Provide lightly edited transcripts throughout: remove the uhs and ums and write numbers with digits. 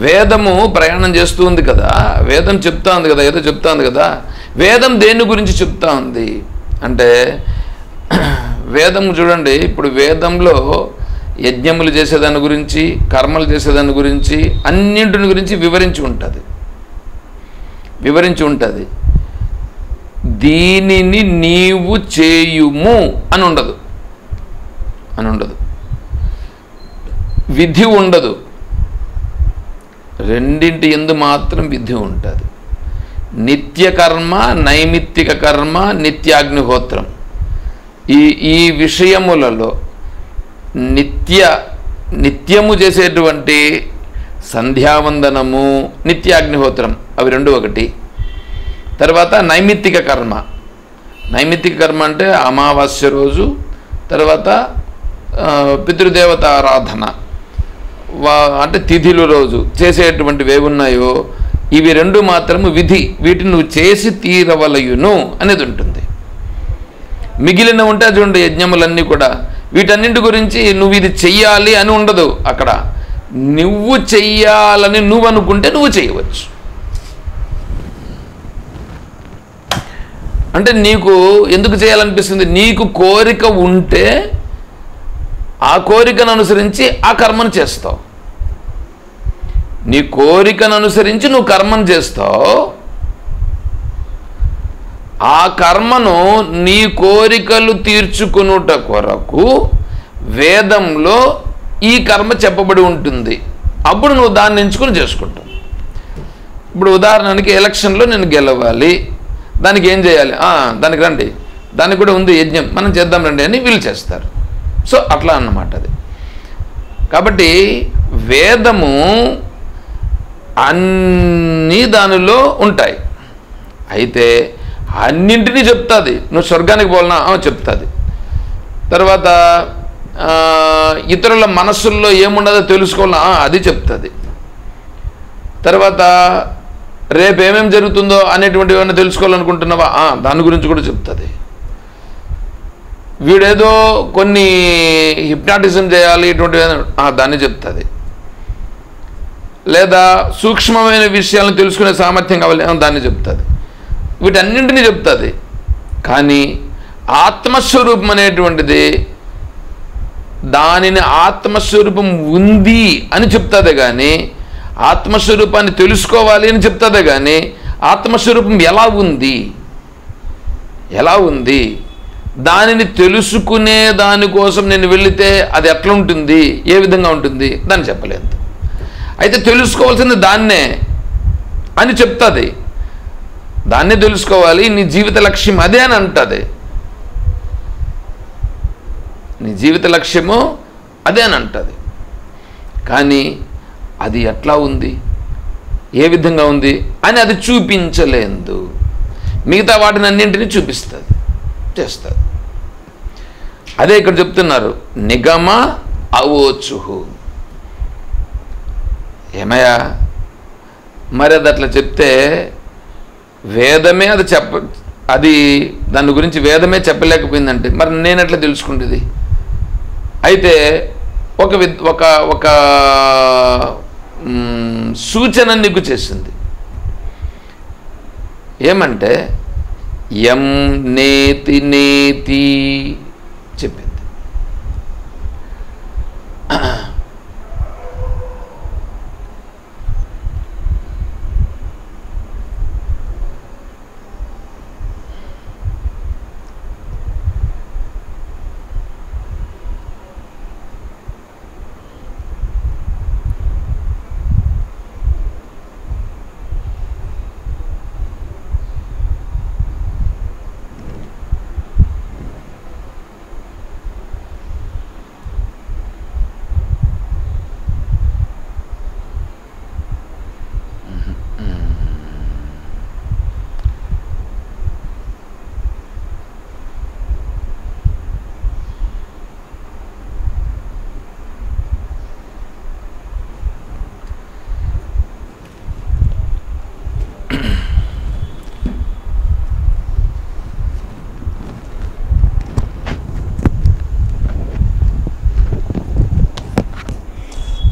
వేదము ప్రయాణం చేస్తూ ఉంది కదా, వేదం చెప్తా ఉంది కదా, ఏదో చెప్తా ఉంది కదా. వేదం దేని గురించి చెప్తా ఉంది అంటే, వేదం చూడండి, ఇప్పుడు వేదంలో యజ్ఞములు చేసేదాని గురించి, కర్మలు చేసేదాని గురించి, అన్నింటిని గురించి వివరించి ఉంటుంది. దీనిని నీవు చేయుము అని ఉండదు, విధి ఉండదు. రెండింటి యందు మాత్రం విధి ఉంటుంది. నిత్యకర్మ, నైమిత్తిక కర్మ, నిత్యాగ్నిహోత్రం. ఈ విషయములలో నిత్యము చేసేటువంటి సంధ్యావందనము, నిత్యాగ్నిహోత్రం, అవి రెండు ఒకటి. తర్వాత నైమిత్తిక కర్మ అంటే అమావాస్య రోజు, తర్వాత పితృదేవత ఆరాధన, అంటే తిథిల రోజు చేసేటువంటివి ఏమున్నాయో ఇవి రెండు మాత్రము విధి. వీటిని నువ్వు చేసి తీరవలయును అనేది ఉంటుంది. మిగిలిన ఉంటే చూడండి యజ్ఞములన్నీ కూడా, వీటన్నింటి గురించి నువ్వు ఇది చెయ్యాలి అని ఉండదు. అక్కడ నువ్వు చెయ్యాలని నువ్వు అనుకుంటే నువ్వు చేయవచ్చు. అంటే నీకు ఎందుకు చేయాలనిపిస్తుంది? నీకు కోరిక ఉంటే ఆ కోరికను అనుసరించి ఆ కర్మను చేస్తావు. నీ కోరికను అనుసరించి నువ్వు కర్మను చేస్తావు. ఆ కర్మను నీ కోరికలు తీర్చుకునుట కొరకు వేదంలో ఈ కర్మ చెప్పబడి ఉంటుంది. అప్పుడు నువ్వు దాన్ని ఎంచుకుని చేసుకుంటావు. ఇప్పుడు ఉదాహరణకి ఎలక్షన్లో నేను గెలవాలి, దానికి ఏం చేయాలి? దానికి రండి, దానికి కూడా ఉంది యజ్ఞం, మనం చేద్దాం రండి అని వీళ్ళు చేస్తారు. సో అట్లా అన్నమాట అది. కాబట్టి వేదము అన్నీ దానిలో ఉంటాయి. అయితే అన్నింటినీ చెప్తుంది. నువ్వు స్వర్గానికి పోవాలన్నా చెప్తుంది. తర్వాత ఇతరుల మనస్సుల్లో ఏమున్నదో తెలుసుకోవాలన్నా అది చెప్తుంది. తర్వాత రేపు ఏమేమి జరుగుతుందో అనేటువంటి ఏమైనా తెలుసుకోవాలనుకుంటున్నావా దాని గురించి కూడా చెప్తుంది. వీడేదో కొన్ని హిప్నాటిజం చేయాలి ఇటువంటి దాన్ని చెప్తుంది. లేదా సూక్ష్మమైన విషయాలను తెలుసుకునే సామర్థ్యం కావాలి దాన్ని చెప్తుంది. వీటన్నింటినీ చెప్తుంది. కానీ ఆత్మస్వరూపం అనేటువంటిది దానిని ఆత్మస్వరూపం ఉంది అని చెప్తుంది. కానీ ఆత్మస్వరూపాన్ని తెలుసుకోవాలి అని చెప్తుంది. కానీ ఆత్మస్వరూపం ఎలా ఉంది దానిని తెలుసుకునే దానికోసం నేను వెళితే అది ఎట్లా ఉంటుంది, ఏ విధంగా ఉంటుంది దాన్ని చెప్పలేదు. అయితే తెలుసుకోవాల్సింది దాన్నే అని చెప్తుంది. దాన్నే తెలుసుకోవాలి, నీ జీవిత లక్ష్యం అదే అని అంటుంది. నీ జీవిత లక్ష్యము అదే అని అంటుంది. కానీ అది ఎట్లా ఉంది, ఏ విధంగా ఉంది అని అది చూపించలేదు. మిగతా వాటిని అన్నింటినీ చూపిస్తుంది, చేస్తుంది. అదే ఇక్కడ చెప్తున్నారు, నిగమ అవోచుహు. ఏమయ్యా మరి అది అట్లా చెప్తే వేదమే అది దాని గురించి వేదమే చెప్పలేకపోయిందంటే మరి నేను ఎట్లా తెలుసుకుంటుంది? అయితే ఒక సూచన నీకు చేసింది. ఏమంటే యం నేతి నేతి చెప్పింది.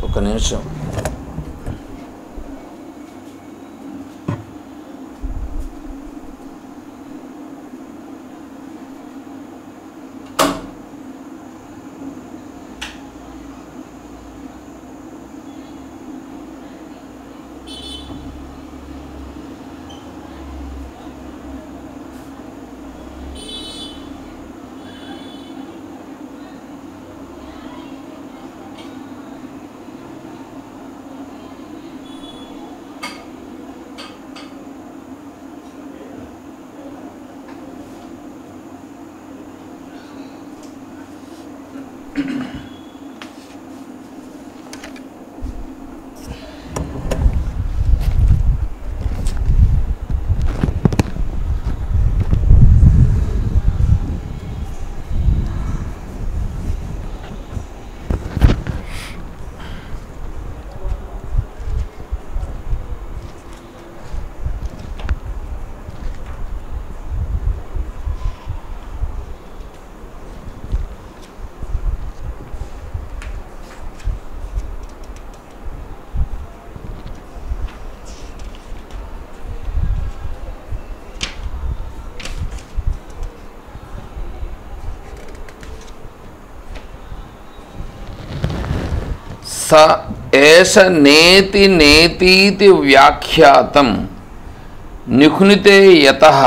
ఒక నిమిషం. స ఏష నేతి నేతీతి వ్యాఖ్యాతం నిహునితే యతః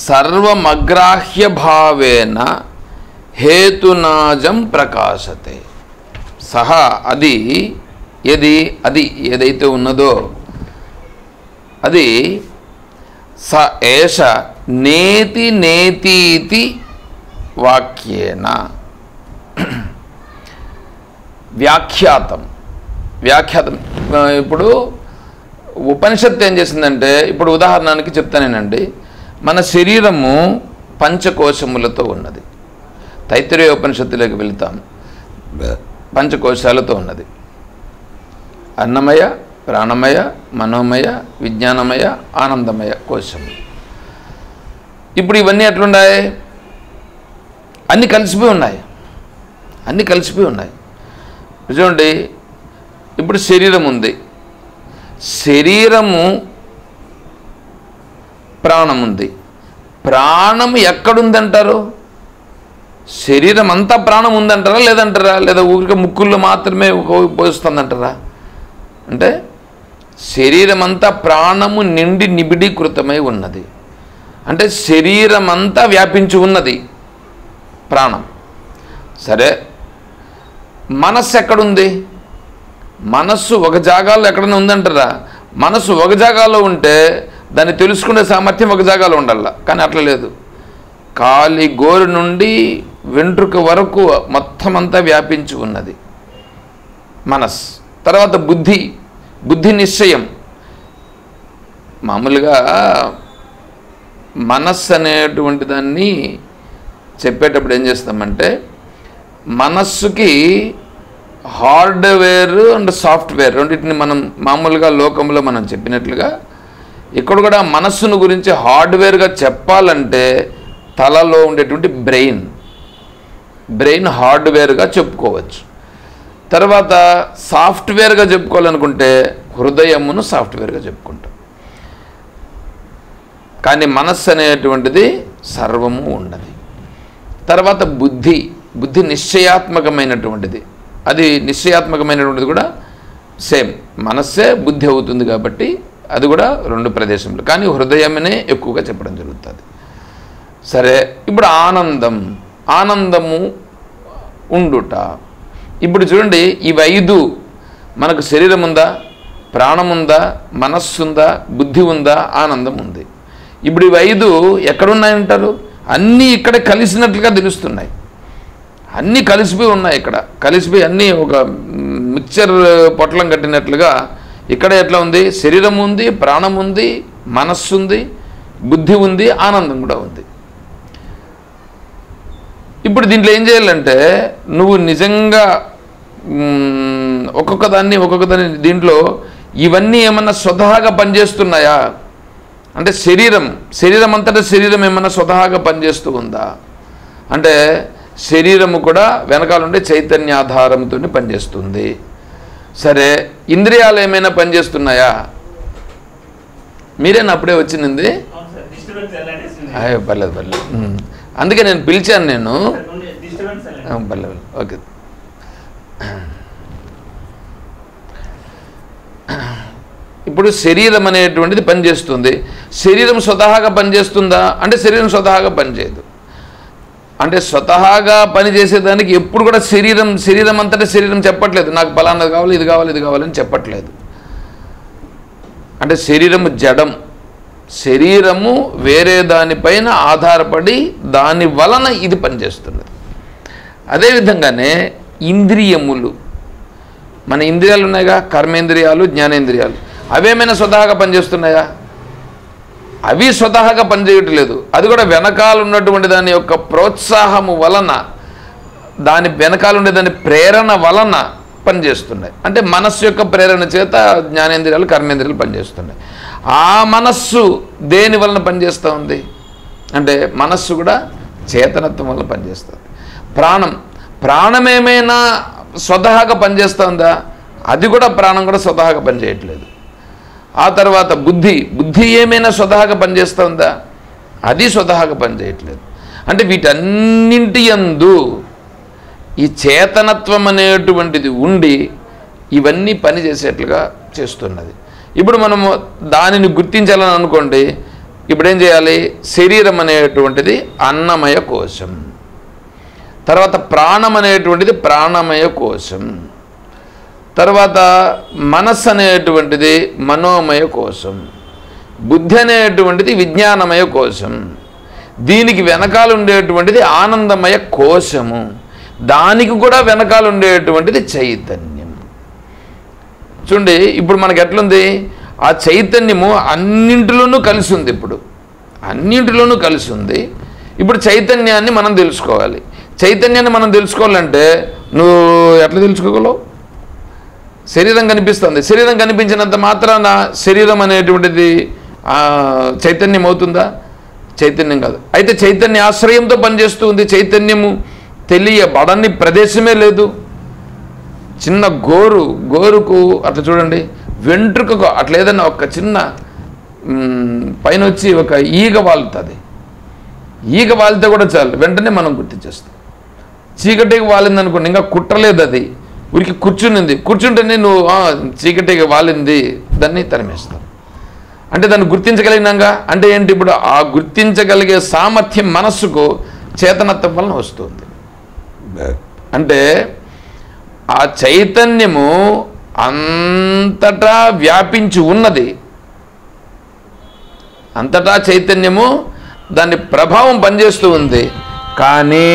సర్వమగ్రాహ్య భావేన హేతునాజం ప్రకాశతే. సహ అది ఏదైతే ఉన్నదో అది స ఏష నేతి నేతీతి వాక్యేన వ్యాఖ్యాతం. ఇప్పుడు ఉపనిషత్తు ఏం చేసిందంటే, ఇప్పుడు ఉదాహరణకి చెప్తానేనండి, మన శరీరము పంచకోశములతో ఉన్నది. తైత్తిరీయ ఉపనిషత్తులోకి వెళుతాం, పంచకోశాలతో ఉన్నది. అన్నమయ, ప్రాణమయ, మనోమయ, విజ్ఞానమయ, ఆనందమయ కోశము. ఇప్పుడు ఇవన్నీ ఎట్లున్నాయి? అన్నీ కలిసిపోయి ఉన్నాయి. చూడండి, ఇప్పుడు శరీరం ఉంది, శరీరము ప్రాణం ఉంది. ప్రాణము ఎక్కడుందంటారు? శరీరం అంతా ప్రాణం ఉందంటారా లేదంటారా? లేదా ఊరికే ముక్కుల్లో మాత్రమే పోస్తుందంటారా? అంటే శరీరం అంతా ప్రాణము నిండి నిబిడీకృతమై ఉన్నది. అంటే శరీరం అంతా వ్యాపించి ఉన్నది ప్రాణం. సరే, మనస్సు ఎక్కడుంది? మనస్సు ఒక జాగాలో ఎక్కడైనా ఉందంటారా? మనస్సు ఒక జాగాలో ఉంటే దాన్ని తెలుసుకునే సామర్థ్యం ఒక జాగాలో ఉండాల, కానీ అట్లా లేదు. కాలి గోరు నుండి వెంట్రుక వరకు మొత్తం అంతా వ్యాపించి ఉన్నది మనస్సు. తర్వాత బుద్ధి నిశ్చయం. మామూలుగా మనస్సు అనేటువంటి దాన్ని చెప్పేటప్పుడు ఏం చేస్తామంటే, మనస్సుకి హార్డ్వేర్ అండ్ సాఫ్ట్వేర్ రెండింటిని మనం మామూలుగా లోకంలో మనం చెప్పినట్లుగా ఇక్కడ కూడా మనస్సును గురించి హార్డ్వేర్గా చెప్పాలంటే తలలో ఉండేటువంటి బ్రెయిన్ హార్డ్వేర్గా చెప్పుకోవచ్చు. తర్వాత సాఫ్ట్వేర్గా చెప్పుకోవాలనుకుంటే హృదయమును సాఫ్ట్వేర్గా చెప్పుకుంటాం. కానీ మనస్సు అనేటువంటిది సర్వము ఉన్నది. తర్వాత బుద్ధి నిశ్చయాత్మకమైనటువంటిది. అది నిశ్చయాత్మకమైనటువంటిది కూడా సేమ్ మనస్సే బుద్ధి అవుతుంది కాబట్టి అది కూడా రెండు ప్రదేశంలో, కానీ హృదయమనే ఎక్కువగా చెప్పడం జరుగుతుంది. సరే, ఇప్పుడు ఆనందము ఉండుట. ఇప్పుడు చూడండి, ఇవి 5 మనకు శరీరం ఉందా, ప్రాణం ఉందా, మనస్సు ఉందా, బుద్ధి ఉందా, ఆనందం ఉంది. ఇప్పుడు ఇవి 5 ఎక్కడున్నాయంటారు? అన్నీ ఇక్కడ కలిసినట్లుగా తెలుస్తున్నాయి. అన్నీ కలిసిపోయి ఉన్నాయి. ఇక్కడ కలిసిపోయి అన్నీ ఒక మిక్చర్ పొట్లం కట్టినట్లుగా ఇక్కడ ఎట్లా ఉంది? శరీరం ఉంది, ప్రాణం ఉంది, మనస్సు ఉంది, బుద్ధి ఉంది, ఆనందం కూడా ఉంది. ఇప్పుడు దీంట్లో ఏం చేయాలంటే, నువ్వు నిజంగా ఒక్కొక్క దాన్ని దీంట్లో ఇవన్నీ ఏమన్నా స్వతహాగా పనిచేస్తున్నాయా అంటే శరీరం అంతటా శరీరం ఏమన్నా స్వతహాగా పనిచేస్తూ ఉందా అంటే శరీరము కూడా వెనకాలంటే చైతన్యాధారంతో పనిచేస్తుంది. సరే, ఇంద్రియాలు ఏమైనా పనిచేస్తున్నాయా? మీరేనా అప్పుడే వచ్చింది? పర్లేదు. అందుకే నేను పిలిచాను. పర్లేదు, ఓకే. ఇప్పుడు శరీరం అనేటువంటిది పనిచేస్తుంది. శరీరం స్వతహాగా పనిచేస్తుందా అంటే శరీరం స్వతహాగా పనిచేయదు. అంటే స్వతహాగా పనిచేసేదానికి ఎప్పుడు కూడా శరీరం అంతటా శరీరం చెప్పట్లేదు, నాకు పలానాది కావాలి, ఇది కావాలని చెప్పట్లేదు. అంటే శరీరము జడం, శరీరము వేరే దానిపైన ఆధారపడి దాని వలన ఇది పనిచేస్తున్నది. అదేవిధంగానే ఇంద్రియములు, మన ఇంద్రియాలు ఉన్నాయిగా, కర్మేంద్రియాలు, జ్ఞానేంద్రియాలు, అవేమైనా స్వతహాగా పనిచేస్తున్నాయా? అవి స్వతహాగా పనిచేయట్లేదు. అది కూడా వెనకాల ఉన్నటువంటి దాని యొక్క ప్రోత్సాహము వలన, దాని వెనకాల ఉండే దాని ప్రేరణ వలన పనిచేస్తున్నాయి. అంటే మనస్సు యొక్క ప్రేరణ చేత జ్ఞానేంద్రియాలు, కర్మేంద్రియాలు పనిచేస్తున్నాయి. ఆ మనస్సు దేని వలన పనిచేస్తూ ఉంది అంటే మనస్సు కూడా చేతనత్వం వల్ల పనిచేస్తుంది. ప్రాణం ఏమైనా స్వతహాగా పనిచేస్తుందా? అది కూడా ప్రాణం కూడా స్వతహాగా పనిచేయట్లేదు. ఆ తర్వాత బుద్ధి ఏమైనా స్వతహాగా పనిచేస్తుందా? అది స్వతహాగా పనిచేయట్లేదు. అంటే వీటన్నింటి యందు ఈ చేతనత్వం అనేటువంటిది ఉండి ఇవన్నీ పని చేసేట్లుగా చేస్తున్నది. ఇప్పుడు మనము దానిని గుర్తించాలని అనుకోండి, ఇప్పుడేం చేయాలి? శరీరం అనేటువంటిది అన్నమయ కోశం, తర్వాత ప్రాణం అనేటువంటిది ప్రాణమయ కోశం, తర్వాత మనస్సు అనేటువంటిది మనోమయ కోశం, బుద్ధి అనేటువంటిది విజ్ఞానమయ కోశం, దీనికి వెనకాల ఉండేటువంటిది ఆనందమయ కోశము, దానికి కూడా వెనకాల ఉండేటువంటిది చైతన్యం. చూడండి, ఇప్పుడు మనకి ఎట్లుంది? ఆ చైతన్యము అన్నింటిలోనూ కలిసి ఉంది. ఇప్పుడు అన్నింటిలోనూ కలిసి ఉంది. ఇప్పుడు చైతన్యాన్ని మనం తెలుసుకోవాలి. చైతన్యాన్ని మనం తెలుసుకోవాలంటే నువ్వు ఎట్లా తెలుసుకోగలవు? శరీరం కనిపిస్తుంది. శరీరం కనిపించినంత మాత్రాన శరీరం అనేటువంటిది చైతన్యం అవుతుందా? చైతన్యం కాదు. అయితే చైతన్య ఆశ్రయంతో పనిచేస్తూ ఉంది. చైతన్యము తెలియబడని ప్రదేశమే లేదు. చిన్న గోరుకు అట్లా చూడండి, వెంట్రుకకు అట్లా ఏదన్నా ఒక చిన్న పైన వచ్చి ఒక ఈగ వాలుతుంది. ఈగ వాలితే కూడా చాలు, వెంటనే మనం గుర్తించేస్తాం. చీకటికి వాలిందనుకోండి, ఇంకా కుట్రలేదు, అది ఊరికి కూర్చుంటేనే నువ్వు చీకటికి వాలింది, దాన్ని తరిమేస్తావు. అంటే దాన్ని గుర్తించగలిగినాక అంటే ఏంటి? ఇప్పుడు ఆ గుర్తించగలిగే సామర్థ్యం మనస్సుకు చేతనత్వం వలన వస్తుంది. అంటే ఆ చైతన్యము అంతటా వ్యాపించి ఉన్నది. అంతటా చైతన్యము దాని ప్రభావం పనిచేస్తూ ఉంది. కానీ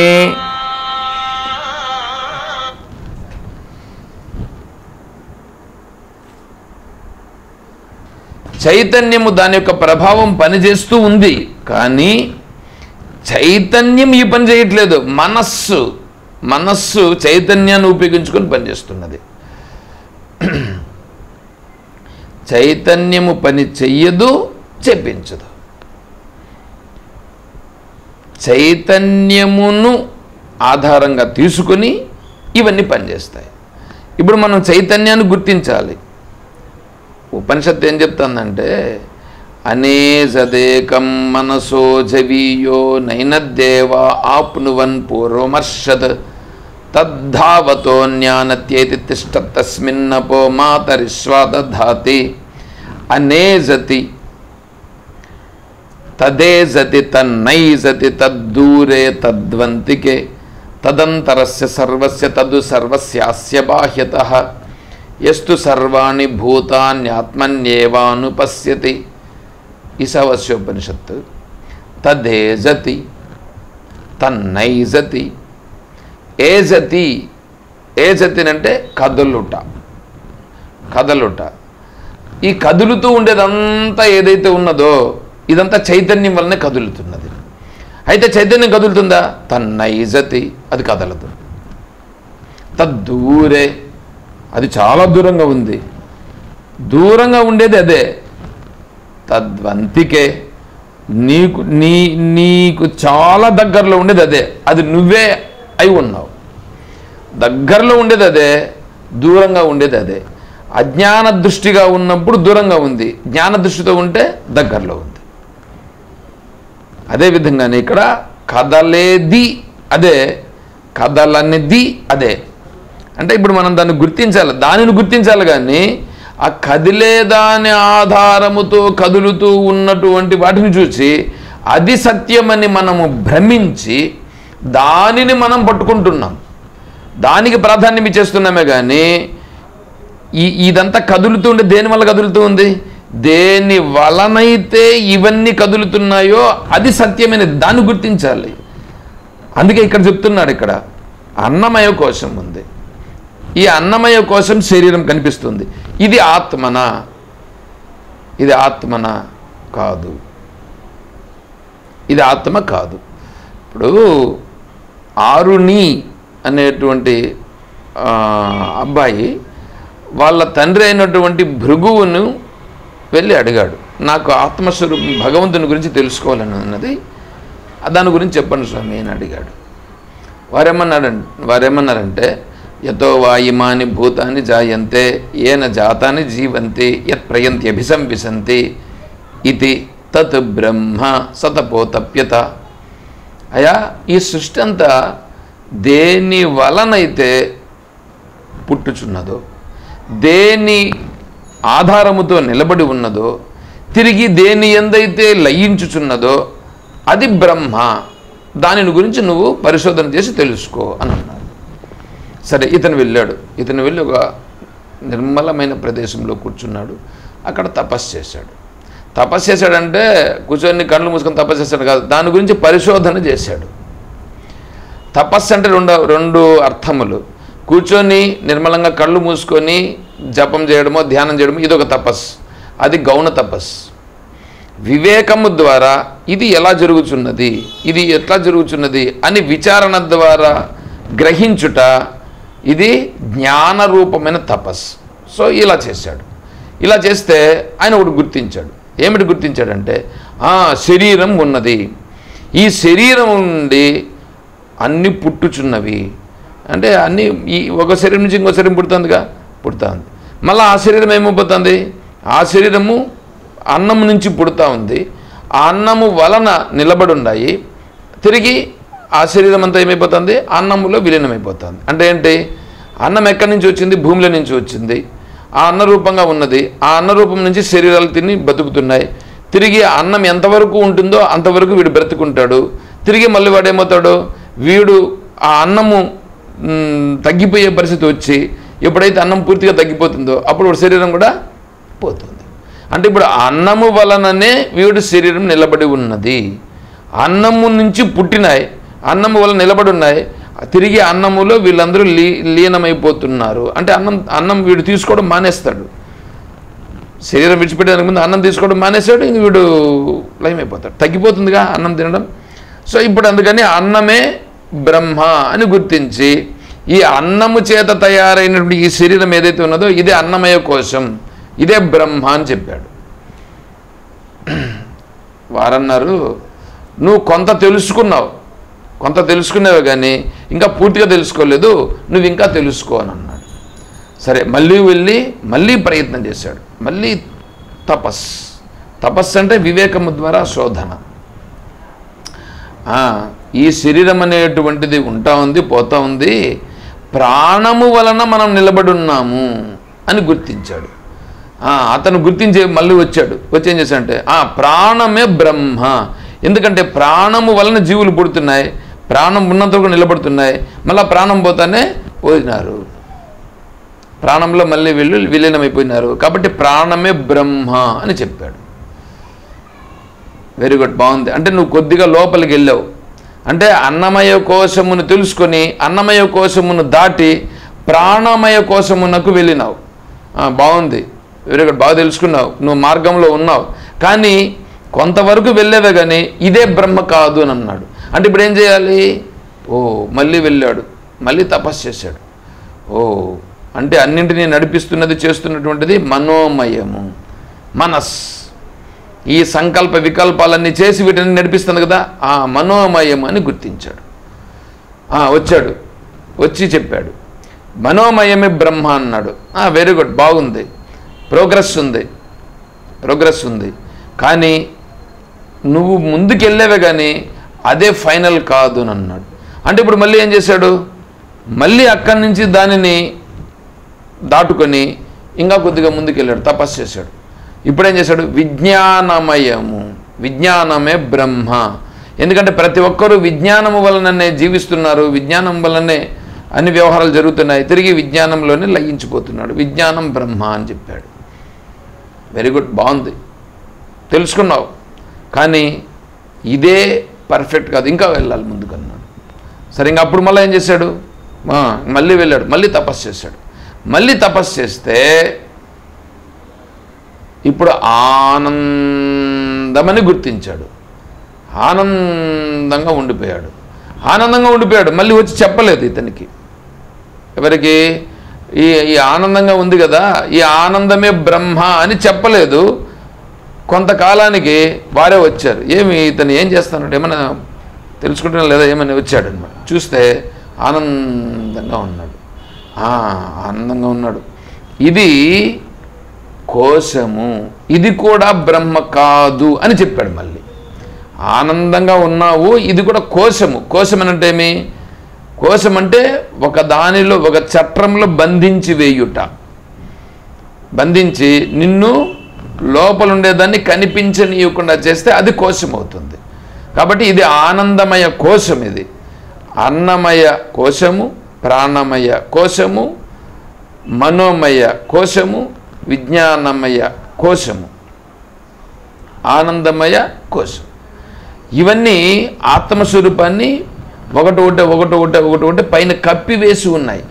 చైతన్యము దాని యొక్క ప్రభావం పనిచేస్తూ ఉంది, కానీ చైతన్యం ఈ పని చేయట్లేదు. మనస్సు చైతన్యాన్ని ఉపయోగించుకొని పనిచేస్తున్నది. చైతన్యము పని చెయ్యదు, చెప్పించదు. చైతన్యమును ఆధారంగా తీసుకొని ఇవన్నీ పనిచేస్తాయి. ఇప్పుడు మనం చైతన్యాన్ని గుర్తించాలి. ఉపనిషత్తు ఏం చెప్తుందంటే, అనేజదేకం మనసో జవీయో నైనద్దేవ ఆప్నువన్ పూర్వమర్షద్ తద్ధావతో జ్ఞానత్యేతి తిష్టతస్మిన్నపో మాతరిస్వాదధాతి అనేజతి తదేజతి తన్నైజతి తద్దూరే తద్వంతికే తదంతరస్య సర్వస్య తదు సర్వస్యాస్య బాహ్యతః యస్తు సర్వాణి భూతాన్యాత్మన్యేవానుపశ్యతి. ఈశావాస్యోపనిషత్తు. తదేజతి తన్నైజతి. ఏజతి అంటే కదలుట. ఈ కదులుతూ ఉండేదంతా ఏదైతే ఉన్నదో ఇదంతా చైతన్యం వల్లనే కదులుతున్నది. అయితే చైతన్యం కదులుతుందా? తన్నైజతి, అది కదలదు. తద్దూరే, అది చాలా దూరంగా ఉంది. దూరంగా ఉండేది అదే. తద్వంతికే, నీకు చాలా దగ్గరలో ఉండేది అదే. అది నువ్వే అయి ఉన్నావు. దగ్గరలో ఉండేది అదే, దూరంగా ఉండేది అదే. అజ్ఞాన దృష్టిగా ఉన్నప్పుడు దూరంగా ఉంది, జ్ఞాన దృష్టితో ఉంటే దగ్గరలో ఉంది. అదేవిధంగానే ఇక్కడ కదలేది అదే, కదలనిది అదే. అంటే ఇప్పుడు మనం దాన్ని గుర్తించాలి కానీ ఆ కదిలేదాని ఆధారముతో కదులుతూ ఉన్నటువంటి వాటిని చూసి అది సత్యమని మనము భ్రమించి దానిని మనం పట్టుకుంటున్నాం, దానికి ప్రాధాన్యం ఇచ్చేస్తున్నామే. కానీ ఇదంతా కదులుతూ ఉంటే దేనివల్ల కదులుతూ ఉంది? దేని వలనైతే ఇవన్నీ కదులుతున్నాయో అది సత్యమైనది, దాన్ని గుర్తించాలి. అందుకే ఇక్కడ చెప్తున్నాడు, ఇక్కడ అన్నమయ కోశం ఉంది. ఈ అన్నమయ కోశం శరీరం కనిపిస్తుంది. ఇది ఆత్మనా? కాదు, ఇది ఆత్మ కాదు. ఇప్పుడు ఆరుణి అనేటువంటి అబ్బాయి వాళ్ళ తండ్రి అయినటువంటి భృగువును వెళ్ళి అడిగాడు, నాకు ఆత్మస్వరూపం భగవంతుని గురించి తెలుసుకోవాలని ఉన్నది, దాని గురించి చెప్పండి స్వామి అని అడిగాడు. వారేమన్నారంటే యతో వాయిమాని భూతాన్ని జాయంతే ఏన జాతాని జీవంతి యత్ ప్రయంతి అభిసంవిశంతి ఇది తత్ బ్రహ్మ సతపోతప్యత. అయా, ఈ సృష్టి అంతా దేని వలనైతే పుట్టుచున్నదో, దేని ఆధారముతో నిలబడి ఉన్నదో, తిరిగి దేని ఎందైతే లయించుచున్నదో అది బ్రహ్మ. దానిని గురించి నువ్వు పరిశోధన చేసి తెలుసుకో అని అన్నాడు. సరే, ఇతను వెళ్ళి ఒక నిర్మలమైన ప్రదేశంలో కూర్చున్నాడు. అక్కడ తపస్సు చేశాడంటే కూర్చొని కళ్ళు మూసుకొని తపస్సు చేశాడు కాదు, దాని గురించి పరిశోధన చేశాడు. తపస్సు అంటే రెండు అర్థములు. కూర్చొని నిర్మలంగా కళ్ళు మూసుకొని జపం చేయడమో ధ్యానం చేయడమో ఇదొక తపస్సు, అది గౌణ తపస్సు. వివేకము ద్వారా ఇది ఎలా జరుగుతున్నది, ఇది ఎట్లా జరుగుతున్నది అని విచారణ ద్వారా గ్రహించుట, ఇది జ్ఞాన రూపమైన తపస్సు. సో ఇలా చేశాడు. ఇలా చేస్తే ఆయన ఒకటి గుర్తించాడు. ఏమిటి గుర్తించాడంటే, శరీరం ఉన్నది, ఈ శరీరం నుండి అన్నీ పుట్టుచున్నవి. అంటే అన్నీ ఈ ఒక శరీరం నుంచి ఇంకో శరీరం పుడుతుంది. మళ్ళీ ఆ శరీరం ఏమైపోతుంది, ఆ శరీరము అన్నము నుంచి పుడుతూ ఉంది, ఆ అన్నము వలన నిలబడి ఉన్నాయి, తిరిగి ఆ శరీరం అంతా ఏమైపోతుంది, అన్నములో విలీనమైపోతుంది. అంటే ఏంటి, అన్నం ఎక్కడి నుంచి వచ్చింది, భూమిలో నుంచి వచ్చింది, ఆ అన్న రూపంగా ఉన్నది, ఆ అన్న రూపం నుంచి శరీరాలు తిని బతుకుతున్నాయి. తిరిగి అన్నం ఎంతవరకు ఉంటుందో అంతవరకు వీడు బ్రతుకుంటాడు. తిరిగి మళ్ళీ వాడు ఏమవుతాడు, వీడు ఆ అన్నము తగ్గిపోయే పరిస్థితి వచ్చి ఎప్పుడైతే అన్నం పూర్తిగా తగ్గిపోతుందో అప్పుడు శరీరం కూడా పోతుంది. అంటే ఇప్పుడు అన్నము వలననే వీడు శరీరం నిలబడి ఉన్నది. అన్నము నుంచి పుట్టినాయి, అన్నము వలన నిలబడి ఉన్నాయి, తిరిగి అన్నములో వీళ్ళందరూ లీనమైపోతున్నారు. అంటే అన్నం వీడు తీసుకోవడం మానేస్తాడు. శరీరం విడిచిపెట్టడానికి ముందు అన్నం తీసుకోవడం మానేస్తాడు, ఇంక వీడు లయమైపోతాడు, తగ్గిపోతుందిగా అన్నం తినడం. సో ఇప్పుడు అందుకని అన్నమే బ్రహ్మ అని గుర్తించి ఈ అన్నము చేత తయారైనటువంటి ఈ శరీరం ఏదైతే ఉన్నదో ఇదే అన్నమయ కోశం, ఇదే బ్రహ్మ అని చెప్పాడు. వారన్నారు, నువ్వు కొంత తెలుసుకున్నావే కానీ ఇంకా పూర్తిగా తెలుసుకోలేదు, నువ్వు ఇంకా తెలుసుకో అని అన్నాడు. సరే, మళ్ళీ ప్రయత్నం చేశాడు. మళ్ళీ తపస్సు అంటే వివేకము ద్వారా శోధన. ఈ శరీరం అనేటువంటిది ఉంటా ఉంది, పోతా ఉంది, ప్రాణము వలన మనం నిలబడి ఉన్నాము అని గుర్తించాడు. అతను గుర్తించి మళ్ళీ వచ్చి ఏం చేశాడంటే ప్రాణమే బ్రహ్మ. ఎందుకంటే ప్రాణము వలన జీవులు పుడుతున్నాయి, ప్రాణం ఉన్నంత వరకు నిలబడుతున్నాయి, మళ్ళీ ప్రాణం పోతానే పోయినారు, ప్రాణంలో మళ్ళీ వీళ్ళు విలీనమైపోయినారు. కాబట్టి ప్రాణమే బ్రహ్మ అని చెప్పాడు. వెరీ గుడ్, బాగుంది. అంటే నువ్వు కొద్దిగా లోపలికి వెళ్ళావు. అంటే అన్నమయ కోశమును తెలుసుకొని అన్నమయ కోశమును దాటి ప్రాణమయ కోశమునకు వెళ్ళినావు. బాగుంది, వెరీ గుడ్, బాగా తెలుసుకున్నావు, నువ్వు మార్గంలో ఉన్నావు. కానీ కొంతవరకు వెళ్ళేవే కానీ ఇదే బ్రహ్మ కాదు అని అన్నాడు. అంటే ఇప్పుడు ఏం చేయాలి, మళ్ళీ వెళ్ళాడు, మళ్ళీ తపస్సు చేశాడు. అంటే అన్నింటినీ నడిపిస్తున్నది చేస్తున్నటువంటిది మనోమయము, మనస్. ఈ సంకల్ప వికల్పాలన్నీ చేసి వీటిని నడిపిస్తుంది కదా, ఆ మనోమయం అని గుర్తించాడు. వచ్చి చెప్పాడు, మనోమయమే బ్రహ్మ అన్నాడు. వెరీ గుడ్, బాగుంది, ప్రోగ్రెస్ ఉంది. కానీ నువ్వు ముందుకెళ్ళేవే కానీ అదే ఫైనల్ కాదు అని అన్నాడు. అంటే ఇప్పుడు మళ్ళీ ఏం చేశాడు, మళ్ళీ అక్కడి నుంచి దానిని దాటుకొని ఇంకా కొద్దిగా ముందుకెళ్ళాడు, తపస్సు చేశాడు. ఇప్పుడేం చేశాడు, విజ్ఞానమే బ్రహ్మ. ఎందుకంటే ప్రతి ఒక్కరూ విజ్ఞానము వలననే జీవిస్తున్నారు, విజ్ఞానం వలనే అన్ని వ్యవహారాలు జరుగుతున్నాయి, తిరిగి విజ్ఞానంలోనే లయించిపోతున్నాడు. విజ్ఞానం బ్రహ్మ అని చెప్పాడు. వెరీ గుడ్, బాగుంది, తెలుసుకున్నావు. కానీ ఇదే పర్ఫెక్ట్ కాదు, ఇంకా వెళ్ళాలి ముందుకన్నాడు. సరే, ఇంకా అప్పుడు మళ్ళీ ఏం చేశాడు, మళ్ళీ వెళ్ళాడు, మళ్ళీ తపస్సు చేశాడు. మళ్ళీ తపస్సు చేస్తే ఇప్పుడు ఆనందమని గుర్తించాడు. ఆనందంగా ఉండిపోయాడు. మళ్ళీ వచ్చి చెప్పలేదు ఇతనికి, ఎవరికి, ఈ ఆనందంగా ఉంది కదా, ఈ ఆనందమే బ్రహ్మ అని చెప్పలేదు. కొంతకాలానికి వారే వచ్చారు. ఇతను ఏం చేస్తాడు, ఏమైనా తెలుసుకుంటున్నా లేదా ఏమని వచ్చాడు అనమాట. చూస్తే ఆనందంగా ఉన్నాడు. ఇది కోశము, ఇది కూడా బ్రహ్మ కాదు అని చెప్పాడు. మళ్ళీ ఆనందంగా ఉన్నావు, ఇది కూడా కోశము. కోశం అంటే ఏమి, కోశం అంటే ఒక దానిలో ఒక చట్రంలో బంధించి వేయుట. బంధించి నిన్ను లోపల ఉండేదాన్ని కనిపించనీయకుండా చేస్తే అది కోశం అవుతుంది. కాబట్టి ఇది ఆనందమయ కోశం. ఇది అన్నమయ కోశము, ప్రాణమయ కోశము, మనోమయ కోశము, విజ్ఞానమయ కోశము, ఆనందమయ కోశం. ఇవన్నీ ఆత్మస్వరూపాన్ని ఒకటి పైన కప్పివేసి ఉన్నాయి.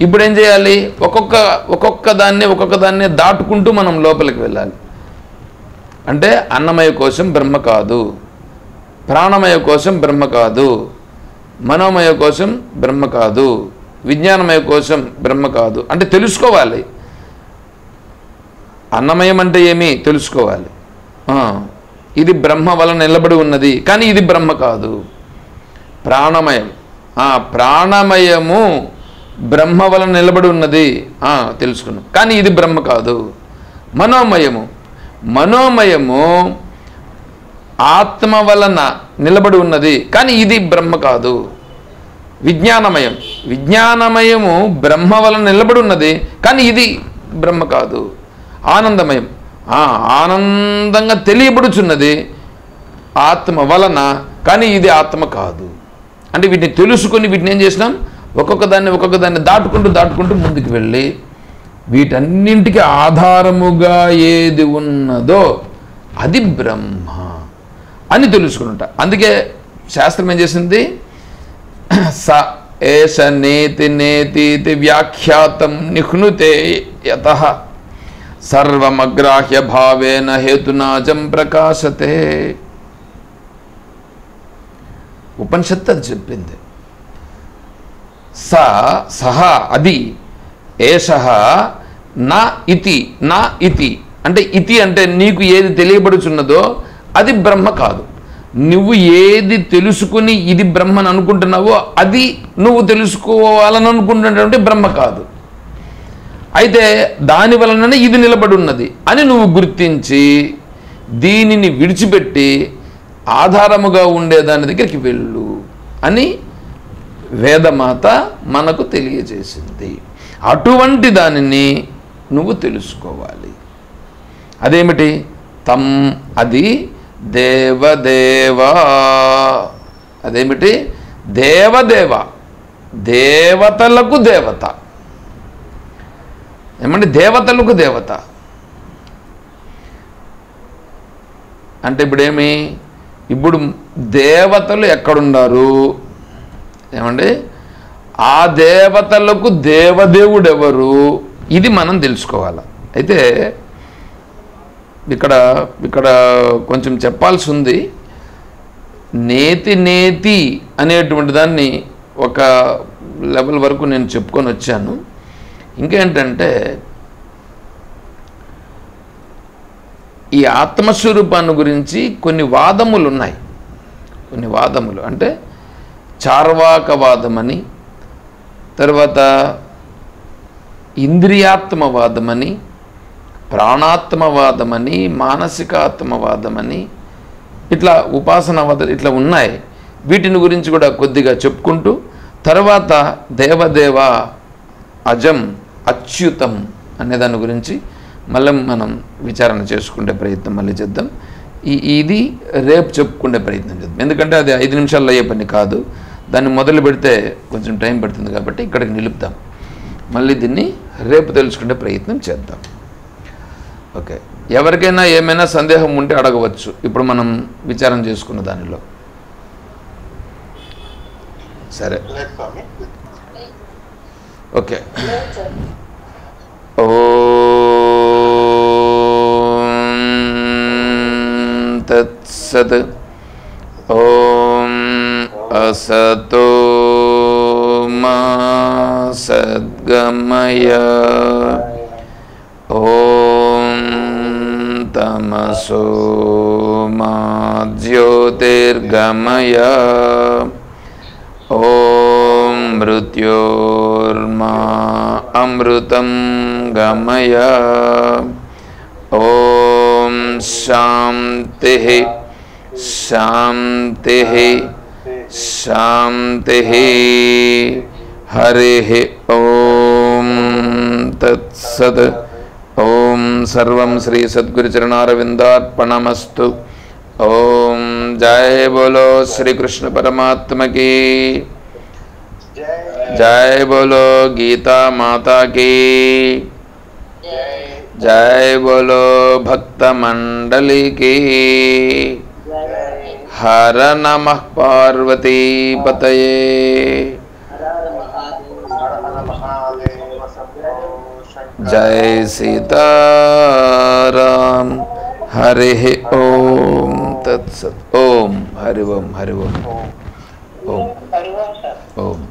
ఇప్పుడు ఏం చేయాలి? ఒక్కొక్క దాన్ని దాటుకుంటూ మనం లోపలికి వెళ్ళాలి. అంటే అన్నమయ కోశం బ్రహ్మ కాదు, ప్రాణమయ కోశం బ్రహ్మ కాదు, మనోమయ కోశం బ్రహ్మ కాదు, విజ్ఞానమయ కోశం బ్రహ్మ కాదు అంటే తెలుసుకోవాలి. అన్నమయం అంటే ఏమి తెలుసుకోవాలి. ఇది బ్రహ్మ వలన నిలబడి ఉన్నది కానీ ఇది బ్రహ్మ కాదు. ప్రాణమయం, ప్రాణమయము బ్రహ్మ వలన నిలబడి ఉన్నది తెలుసుకున్నాం కానీ ఇది బ్రహ్మ కాదు. మనోమయము ఆత్మ వలన నిలబడి ఉన్నది కానీ ఇది బ్రహ్మ కాదు. విజ్ఞానమయము బ్రహ్మ వలన నిలబడి ఉన్నది కానీ ఇది బ్రహ్మ కాదు. ఆనందమయం ఆనందంగా తెలియబడుచున్నది ఆత్మ వలన కానీ ఇది ఆత్మ కాదు. అంటే వీటిని తెలుసుకొని వీటిని ఏం చేసినాం? ఒక్కొక్క దాన్ని దాటుకుంటూ ముందుకు వెళ్ళి వీటన్నింటికి ఆధారముగా ఏది ఉన్నదో అది బ్రహ్మ అని తెలుసుకుంటా. అందుకే శాస్త్రం ఏం చేసింది? స ఏష నేతి వ్యాఖ్యాతం నిహ్నుతే యతః సర్వమగ్రాహ్య భావేన హేతునాజం ప్రకాశతే. ఉపనిషత్తు అది చెప్పింది. సహ అది, ఏషః నా ఇతి అంటే ఇతి అంటే నీకు ఏది తెలియబడుచున్నదో అది బ్రహ్మ కాదు. నువ్వు ఏది తెలుసుకుని ఇది బ్రహ్మని అనుకుంటున్నావో అది నువ్వు తెలుసుకోవాలని అనుకుంటున్నటువంటి బ్రహ్మ కాదు. అయితే దాని వలననే ఇది నిలబడి ఉన్నది అని నువ్వు గుర్తించి దీనిని విడిచిపెట్టి ఆధారముగా ఉండేదాని దగ్గరికి వెళ్ళు అని వేదమాత మనకు తెలియజేసింది. అటువంటి దానిని నువ్వు తెలుసుకోవాలి. అదేమిటి? అది దేవదేవా. అదేమిటి? దేవదేవ, దేవతలకు దేవత. ఏమంటే దేవతలకు దేవత అంటే ఇప్పుడు దేవతలు ఎక్కడున్నారు? ఏమండి ఆ దేవతలకు దేవదేవుడు ఎవరు? ఇది మనం తెలుసుకోవాలి. అయితే ఇక్కడ కొంచెం చెప్పాల్సి ఉంది. నేతి అనేటువంటి దాన్ని ఒక లెవెల్ వరకు నేను చెప్పుకొని వచ్చాను. ఇంకేంటంటే ఈ ఆత్మస్వరూపాన్ని గురించి కొన్ని వాదములు ఉన్నాయి. కొన్ని వాదములు అంటే చార్వాకవాదమని, తర్వాత ఇంద్రియాత్మవాదమని, ప్రాణాత్మవాదమని, మానసికాత్మవాదమని, ఇట్లా ఉపాసనవాదం ఇట్లా ఉన్నాయి. వీటిని గురించి కూడా కొద్దిగా చెప్పుకుంటూ తర్వాత దేవదేవ, అజం, అచ్యుతం అనే దాని గురించి మళ్ళీ మనం విచారణ చేసుకునే ప్రయత్నం మళ్ళీ చేద్దాం. ఇది రేపు చెప్పుకునే ప్రయత్నం చేద్దాం. ఎందుకంటే అది 5 నిమిషాల్లో అయ్యే పని కాదు. దాన్ని మొదలు పెడితే కొంచెం టైం పడుతుంది కాబట్టి ఇక్కడికి నిలుపుతాం. మళ్ళీ దీన్ని రేపు తెలుసుకునే ప్రయత్నం చేద్దాం. ఓకే, ఎవరికైనా ఏమైనా సందేహం ఉంటే అడగవచ్చు ఇప్పుడు మనం విచారణ చేసుకున్న దానిలో. సరే, ఓకే. ఓం తత్సత్. ఓం అసతో మా సద్గమయ. ఓం తమసో మా జ్యోతిర్గమయ. ఓం మృత్యోర్మా అమృతం గమయ. ఓం శాంతి శాంతి శాంతి. హరి ఓం తత్సత్. ఓం సర్వం శ్రీ సద్గురుచరణారవిందార్పణమస్తు. ఓం జయ బోలో శ్రీకృష్ణ పరమాత్మకి, జయ బోలో గీతా మాతా की, जय बोलो भक्त मंडली की. हर नमः पार्वती पतये. जय सीताराम. हरि ओम तत्सत. ओम हरि ओम, हरि ओम, ओम ओम.